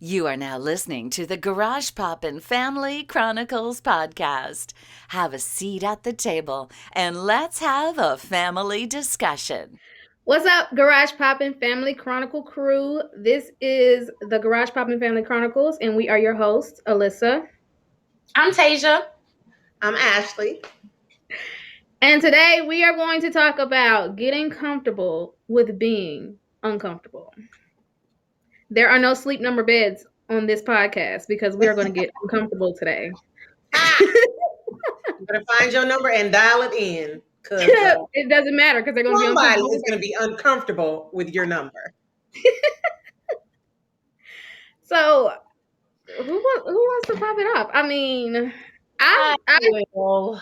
You are now listening to the Garage Poppin' Family Chronicles podcast. Have a seat at the table and let's have a family discussion. What's up, Garage Poppin' Family Chronicle crew? This is the Garage Poppin' Family Chronicles, and we are your hosts, Alyssa. I'm Tasia. I'm Ashley. And today we are going to talk about getting comfortable with being uncomfortable. There are no sleep number beds on this podcast because we are going to get uncomfortable today. You better find your number and dial it in. It doesn't matter because they're going to be somebody uncomfortable. is going to be uncomfortable with your number. So, who wants to pop it off? I mean, I will.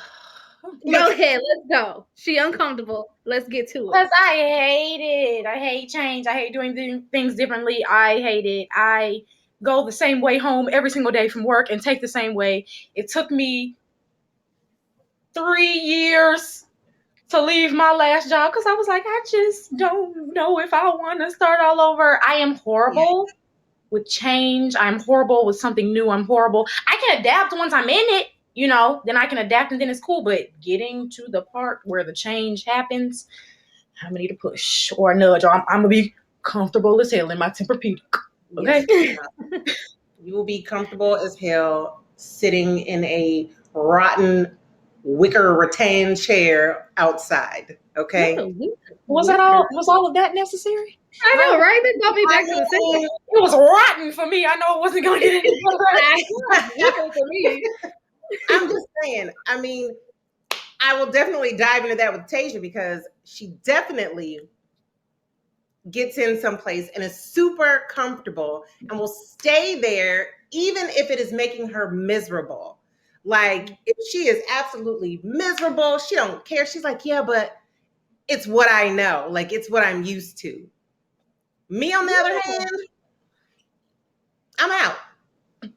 Go ahead, let's go. She uncomfortable. Let's get to it. Because I hate it. I hate change. I hate doing things differently. I hate it. I go the same way home every single day from work and take the same way. It took me 3 years to leave my last job because I was like, I just don't know if I want to start all over. I am horrible with change. I'm horrible with something new. I'm horrible. I can adapt once I'm in it. Then I can adapt and then it's cool. But getting to the part where the change happens, I'm gonna need to push or a nudge, or I'm gonna be comfortable as hell in my Tempur-Pedic. Okay. Yes. You will be comfortable as hell sitting in a rotten wicker rattan chair outside. Okay. Was all of that necessary? I know, right? They got me back to the city. It was rotten for me. I know it wasn't gonna get any better for me. I'm just saying, I mean, I will definitely dive into that with Tasia because she definitely gets in someplace and is super comfortable and will stay there even if it is making her miserable. Like, if she is absolutely miserable, she don't care. She's like, yeah, but it's what I know. Like, it's what I'm used to. Me, on the other hand, I'm out.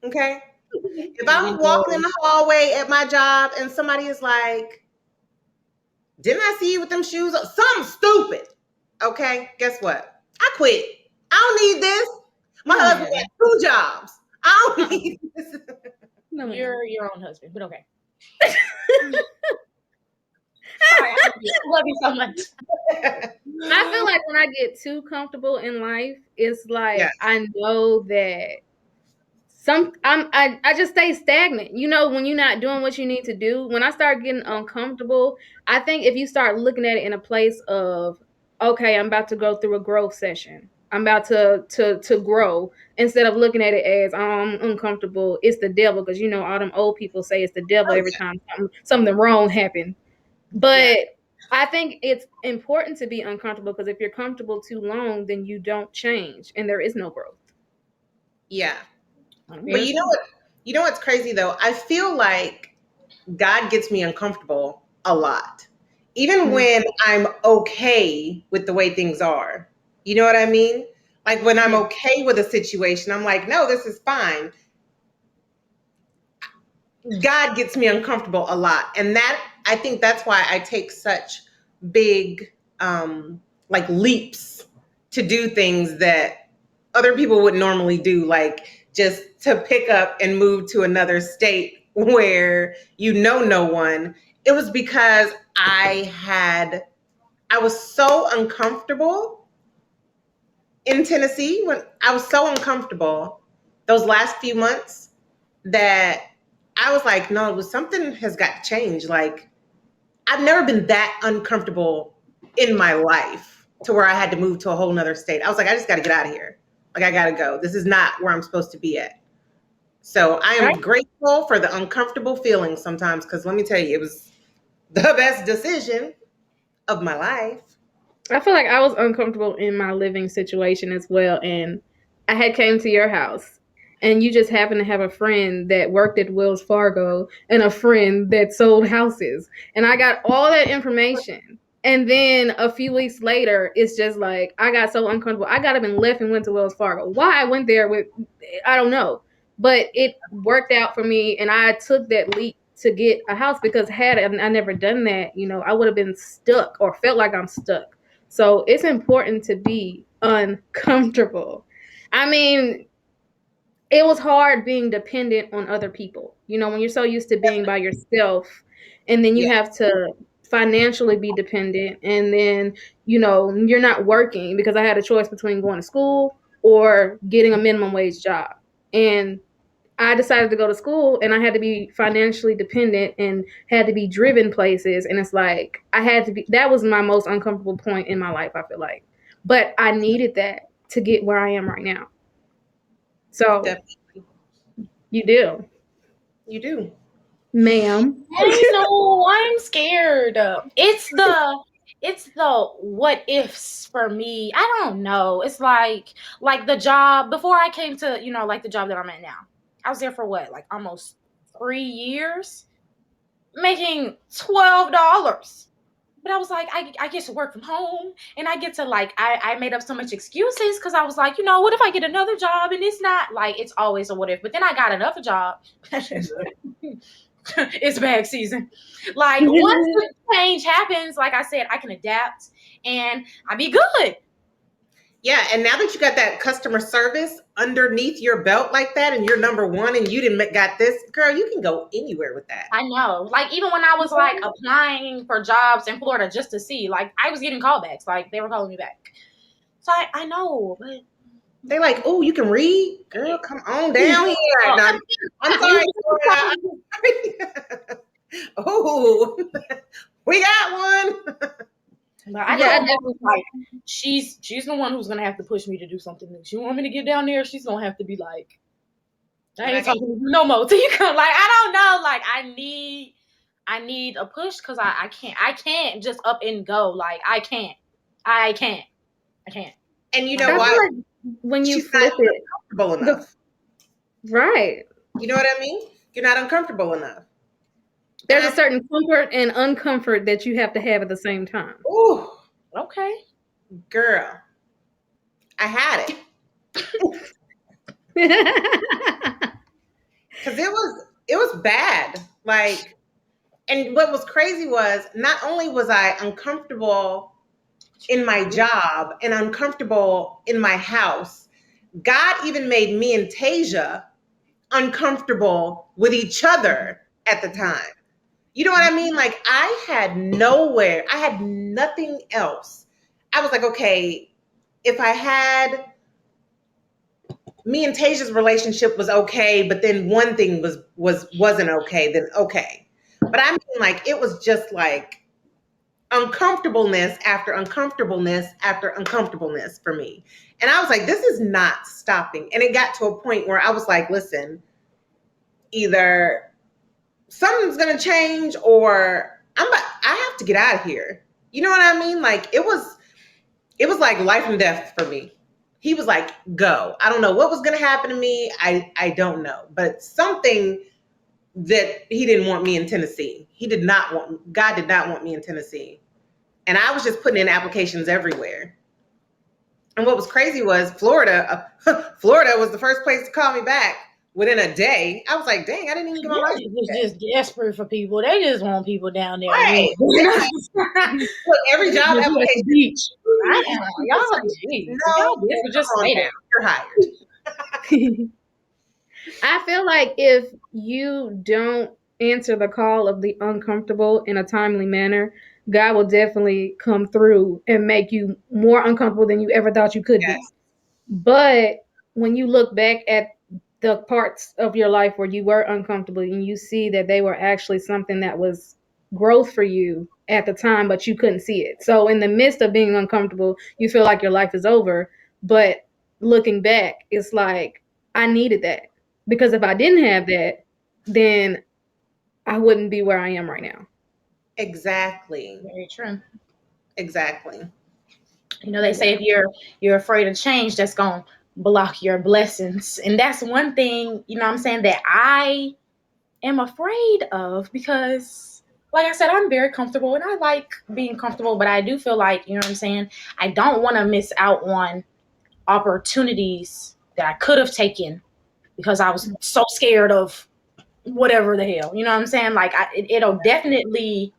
Okay? If I'm walking in the hallway at my job and somebody is like, didn't I see you with them shoes? Something stupid. Okay, guess what? I quit. I don't need this. My husband had 2 jobs. I don't need this. No, you're your own husband, but okay. Sorry, I love you so much. I feel like when I get too comfortable in life, it's like I know that I just stay stagnant. When you're not doing what you need to do. When I start getting uncomfortable, I think if you start looking at it in a place of, okay, I'm about to go through a growth session. I'm about to grow, instead of looking at it as I'm uncomfortable. It's the devil, because all them old people say it's the devil every time something wrong happened. But I think it's important to be uncomfortable, because if you're comfortable too long, then you don't change and there is no growth. Yeah. But you know what's crazy though? I feel like God gets me uncomfortable a lot. Even when I'm okay with the way things are. You know what I mean? Like when I'm okay with a situation, I'm like, no, this is fine. God gets me uncomfortable a lot. And I think that's why I take such big like leaps to do things that other people would normally do, like just to pick up and move to another state where no one. It was because I was so uncomfortable in Tennessee. When I was so uncomfortable those last few months that I was like, no, something has got to change. Like, I've never been that uncomfortable in my life to where I had to move to a whole nother state. I was like, I just got to get out of here. Like, I got to go. This is not where I'm supposed to be at. So I am grateful for the uncomfortable feelings sometimes, because let me tell you, it was the best decision of my life. I feel like I was uncomfortable in my living situation as well. And I had came to your house, and you just happened to have a friend that worked at Wells Fargo and a friend that sold houses. And I got all that information. And then a few weeks later, it's just like, I got so uncomfortable. I got up and left and went to Wells Fargo. Why I went there I don't know. But it worked out for me. And I took that leap to get a house, because had I never done that, I would have been stuck or felt like I'm stuck. So it's important to be uncomfortable. I mean, it was hard being dependent on other people. You know, when you're so used to being by yourself, and then you Yeah. have to financially be dependent, and then, you know, you're not working, because I had a choice between going to school or getting a minimum wage job. And I decided to go to school, and I had to be financially dependent and had to be driven places. And it's like, I had to be, that was my most uncomfortable point in my life, I feel like. But I needed that to get where I am right now. So Definitely. you do, You do. ma'am. I know, I'm scared. It's the what ifs for me. I don't know. It's like the job before I came to, like the job that I'm at now. I was there for what, like almost 3 years, making $12. But I was like, I get to work from home, and I get to, like, I made up so much excuses because I was like, what if I get another job and it's not, like, it's always a what if. But then I got another job. It's bag season. Like, once the change happens, like I said, I can adapt and I be good. Yeah, and now that you got that customer service underneath your belt like that, and you're number one, and you didn't got this, girl, you can go anywhere with that. I know. Like, even when I was like applying for jobs in Florida just to see, like, I was getting callbacks. Like, they were calling me back. So I know, but They like, oh, you can read, girl. Come on down here. No, I'm sorry, Florida. Oh, we got one. But I Yeah, told her, like, she's the one who's gonna have to push me to do something new. She want me to get down there. She's gonna have to be like, I ain't talking to you no more till you come. Like, I don't know. Like, I need a push because I can't just up and go. Like, I can't. And you I know feel what? like when you She's flip not it, uncomfortable enough. right? You know what I mean? You're not uncomfortable enough. There's a certain comfort and uncomfort that you have to have at the same time. Ooh, Okay. girl, I had it because it was bad. Like, and what was crazy was not only was I uncomfortable in my job and uncomfortable in my house, God even made me and Tasia uncomfortable with each other at the time. You know what I mean? Like, I had nothing else. I was like, okay, if I had me and Tasia's relationship was okay, but then one thing wasn't okay, then okay. But I mean, like, it was just like uncomfortableness after uncomfortableness after uncomfortableness for me. And I was like, this is not stopping. And it got to a point where I was like, listen, either something's gonna change or I have to get out of here. You know what I mean? Like, it was like life and death for me. He was like, go. I don't know what was gonna happen to me. I don't know. But something that he didn't want me in Tennessee. God did not want me in Tennessee. And I was just putting in applications everywhere. And what was crazy was Florida was the first place to call me back within a day. I was like, dang, I didn't even get my license. It was just desperate for people. They just want people down there. Right. Look, every job Just at the application. beach. I know. Y'all, geez. No, Y'all just come on stay now. there. You're hired. I feel like if you don't answer the call of the uncomfortable in a timely manner, God will definitely come through and make you more uncomfortable than you ever thought you could be. Yes. But when you look back at the parts of your life where you were uncomfortable and you see that they were actually something that was growth for you at the time, but you couldn't see it. So in the midst of being uncomfortable, you feel like your life is over. But looking back, it's like, I needed that. Because if I didn't have that, then I wouldn't be where I am right now. Exactly. Very true. Exactly. They say if you're afraid of change, that's gonna block your blessings. And that's one thing, what I'm saying, that I am afraid of, because like I said, I'm very comfortable and I like being comfortable, but I do feel like, what I'm saying, I don't want to miss out on opportunities that I could have taken because I was so scared of whatever the hell. You know what I'm saying? Like, it'll definitely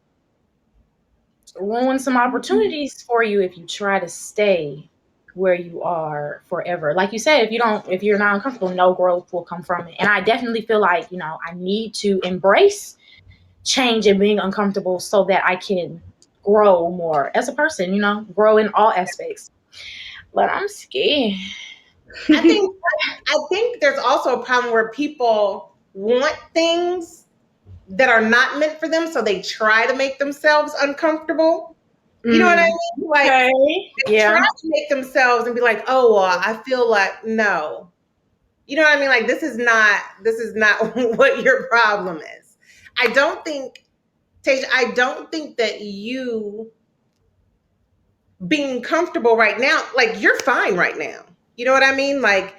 ruin some opportunities for you if you try to stay where you are forever. Like you said, if you're not uncomfortable, no growth will come from it. And I definitely feel like, I need to embrace change and being uncomfortable so that I can grow more as a person, grow in all aspects. But I'm scared. I think I think there's also a problem where people want things that are not meant for them, so they try to make themselves uncomfortable. You know what I mean? Like Okay. they try Yeah. to make themselves and be like, "Oh, well, I feel like no." You know what I mean? Like this is not what your problem is. I don't think, Tasia, I don't think that you being comfortable right now, like you're fine right now. You know what I mean? Like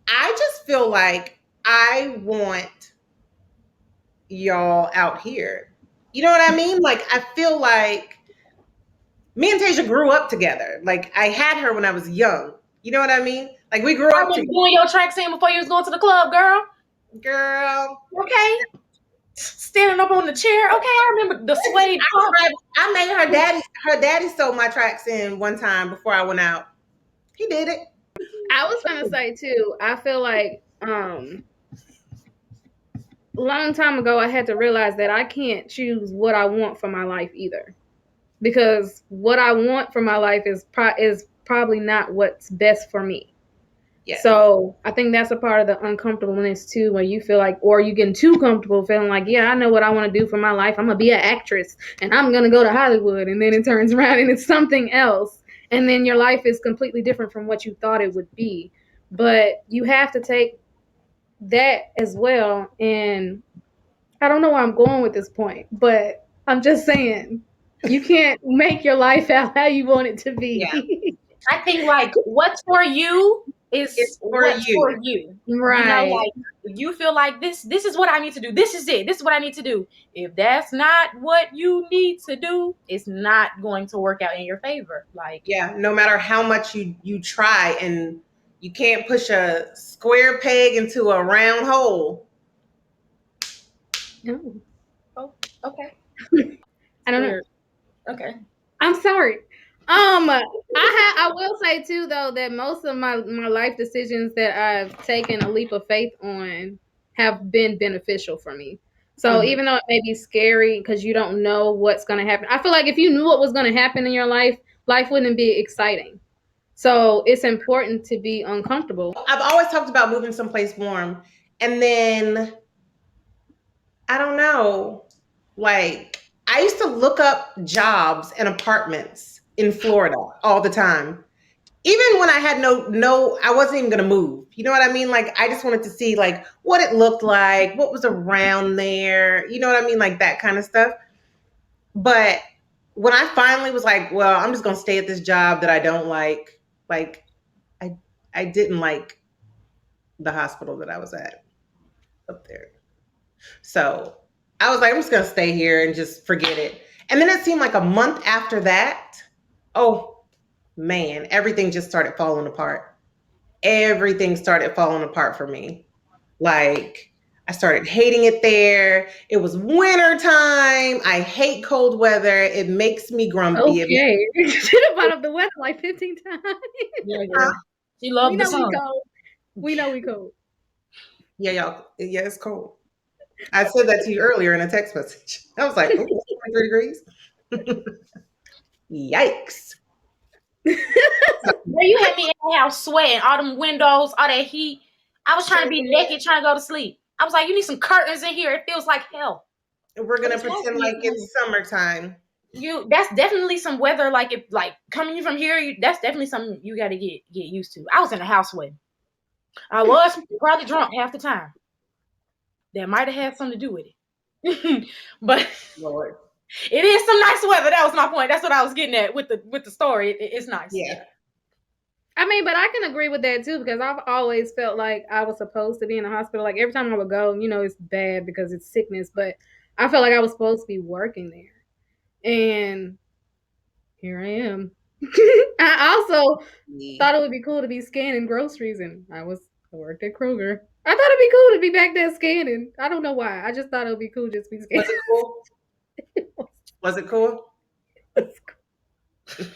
I just feel like I want y'all out here. You know what I mean? Like I feel like me and Tasia grew up together. Like I had her when I was young. You know what I mean? Like we grew I've up been together. doing your track scene before you was going to the club, girl. Girl. Okay. Standing up on the chair. Okay, I remember the suede pump. I made her daddy sewed my tracks in one time before I went out. He did it. I was gonna say too, I feel like long time ago I had to realize that I can't choose what I want for my life either. Because what I want for my life is probably not what's best for me. Yes. So I think that's a part of the uncomfortableness too, when you feel like, or you getting too comfortable feeling like, yeah, I know what I want to do for my life. I'm gonna be an actress and I'm gonna go to Hollywood, and then it turns around and it's something else, and then your life is completely different from what you thought it would be. But you have to take that as well. And I don't know where I'm going with this point, but I'm just saying you can't make your life out how you want it to be. Yeah. I think like what's for you is It's for what's you. for you. Right. Like if you feel like this is what I need to do. This is it. This is what I need to do. If that's not what you need to do, it's not going to work out in your favor. Like Yeah, no matter how much you try, and you can't push a square peg into a round hole. No. oh, okay. I don't know. Weird. Okay. I'm sorry. I will say too though that most of my life decisions that I've taken a leap of faith on have been beneficial for me. So Mhm. even though it may be scary because you don't know what's going to happen, I feel like if you knew what was going to happen in your life, life wouldn't be exciting. So it's important to be uncomfortable. I've always talked about moving someplace warm, and then I don't know, like I used to look up jobs and apartments in Florida all the time. Even when I had no, I wasn't even gonna move. You know what I mean? Like I just wanted to see like what it looked like, what was around there. You know what I mean? Like that kind of stuff. But when I finally was like, well, I'm just gonna stay at this job that I don't like I I didn't like the hospital that I was at up there. So I was like, I'm just gonna stay here and just forget it. And then it seemed like a month after that, oh man, everything just started falling apart. Everything started falling apart for me. Like I started hating it there. It was winter time. I hate cold weather. It makes me grumpy. Okay. You should have brought up the weather like 15 times. Yeah, girl. She loved We the know we sun. cold. We know we cold. Yeah, y'all. Yeah, it's cold. I said that to you earlier in a text message. I was like, oh, 23 degrees. Yikes. Girl, you had me in the house sweating, all them windows, all that heat. I was trying to be naked, trying to go to sleep. I was like, you need some curtains in here. It feels like hell. We're But gonna it's supposed to pretend be like it's summertime. that's definitely some weather. Like if like coming from here, that's definitely something you got to get used to. I was in the house sweating. I was probably drunk half the time. That might have had something to do with it. But Lord. it is some nice weather. That was my point. That's what I was getting at with the story. It's nice. Yeah. I mean, but I can agree with that too, because I've always felt like I was supposed to be in the hospital. Like every time I would go, it's bad because it's sickness, but I felt like I was supposed to be working there. And here I am. I also thought it would be cool to be scanning groceries, and I worked at Kroger. I thought it'd be cool to be back there scanning. I don't know why. I just thought it would be cool just to be scanning. Was it cool? Was it cool?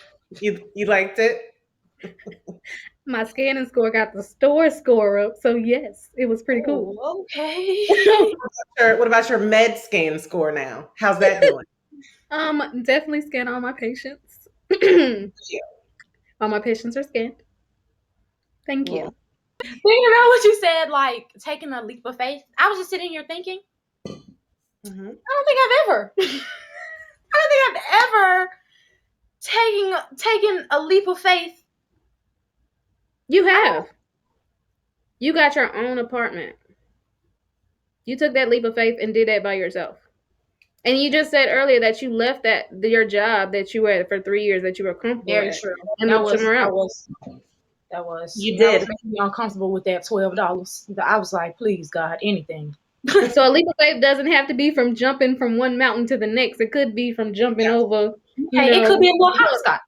You liked it? My scanning score got the store score up, so yes, it was pretty cool. Oh, okay. What about your med scan score now? How's that doing? Definitely scan all my patients. All my patients are scanned. Thank you. Well, Thinking about what you said, like taking a leap of faith. I was just sitting here thinking, mhm. I don't think I've ever, I don't think I've ever taken a leap of faith. You have. You got your own apartment. You took that leap of faith and did that by yourself. And you just said earlier that you left your job that you were at for 3 years that you were comfortable Very at true. and That looked somewhere else. was You that did. was making me uncomfortable with that $12. I was like, please God, anything. So a leap of faith doesn't have to be from jumping from one mountain to the next. It could be from jumping over. Hey, it could be a little hopscotch.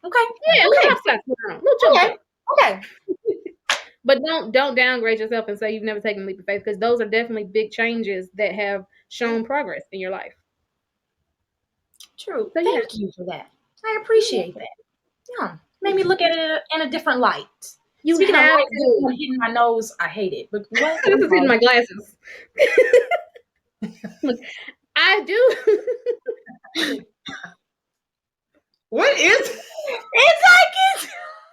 Okay. Yeah, a little hopscotch. Little jump Okay. jump. Okay. But don't downgrade yourself and say you've never taken a leap of faith, because those are definitely big changes that have shown progress in your life. True. So, yeah. Thank you for that. I appreciate that. Yeah. Made me look at it in a different light. You Speaking have of light, to. I'm hitting my nose. I hate it. But what? This is in my glasses. Look, I do. What is? It's like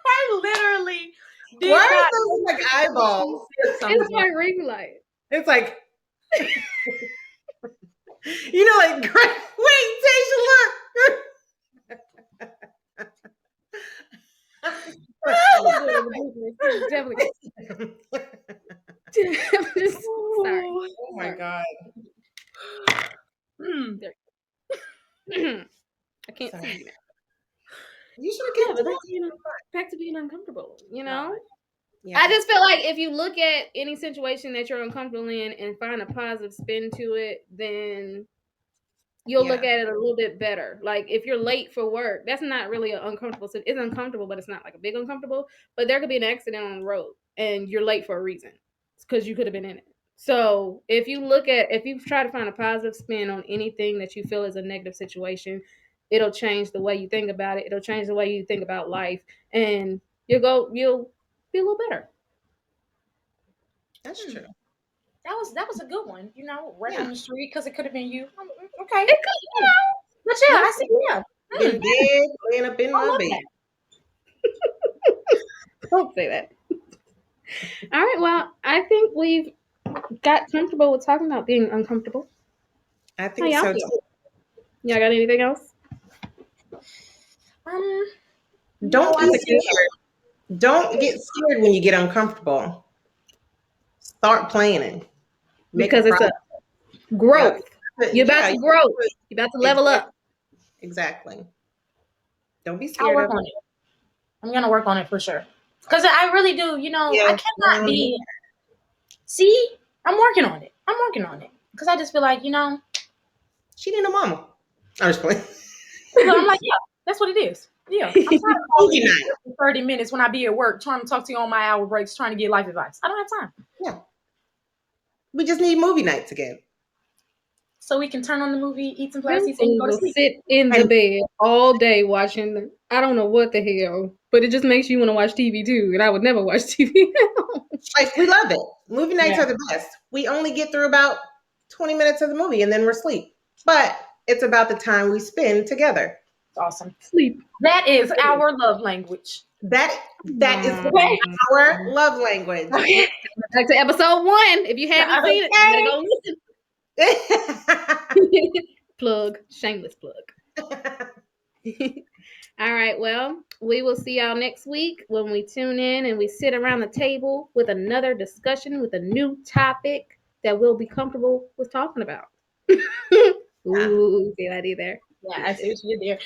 I literally. Why are those like eyeballs? It's my ring light. It's like, like, wait, Tasha, look. Definitely. Sorry. Oh my God. I can't Sorry. see you now. You should have kept Back to being uncomfortable, you know? Yeah. I just feel like if you look at any situation that you're uncomfortable in and find a positive spin to it, then you'll look at it a little bit better. Like if you're late for work, that's not really an uncomfortable. It's uncomfortable, but it's not like a big uncomfortable. But there could be an accident on the road and you're late for a reason. It's because you could have been in it. So if you try to find a positive spin on anything that you feel is a negative situation, it'll change the way you think about it. It'll change the way you think about life, and you'll be a little better. That's true. That was a good one. Right on the street because it could have been you. Okay. It could, But yeah, I see. Yeah. Been dead, laying up in my bed. Don't say that. All right. Well, I think we've got comfortable with talking about being uncomfortable. I think so too. Y'all got anything else? Don't be scared. Don't get scared when you get uncomfortable. Start planning. Because it's a growth. Yep. You're about to grow. You're about to level up. Exactly. Don't be I'll scared work of on it. I'm gonna work on it for sure. Because I really do. I cannot be. See, I'm working on it. Because I just feel like, she need a mama. I'm just playing. I'm like, yeah, that's what it is. Yeah. I'm tired of calling you for 30 minutes when I be at work trying to talk to you on my hour breaks, trying to get life advice. I don't have time. Yeah. We just need movie nights again. So we can turn on the movie, eat some glasses, and go to sleep. Sit in the bed all day watching, I don't know what the hell, but it just makes you want to watch TV too. And I would never watch TV. Like, we love it. Movie nights are the best. We only get through about 20 minutes of the movie and then we're asleep. But it's about the time we spend together. It's awesome. Sleep. That is our love language. That is our love language. Okay. Back to episode 1. If you haven't seen it, you gotta go listen. Plug. Shameless plug. All right. Well, we will see y'all next week when we tune in and we sit around the table with another discussion with a new topic that we'll be comfortable with talking about. Ooh, see what I did there? Yeah, I see what you did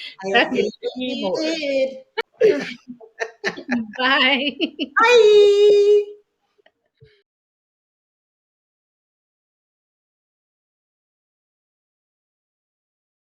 there. Bye. Bye.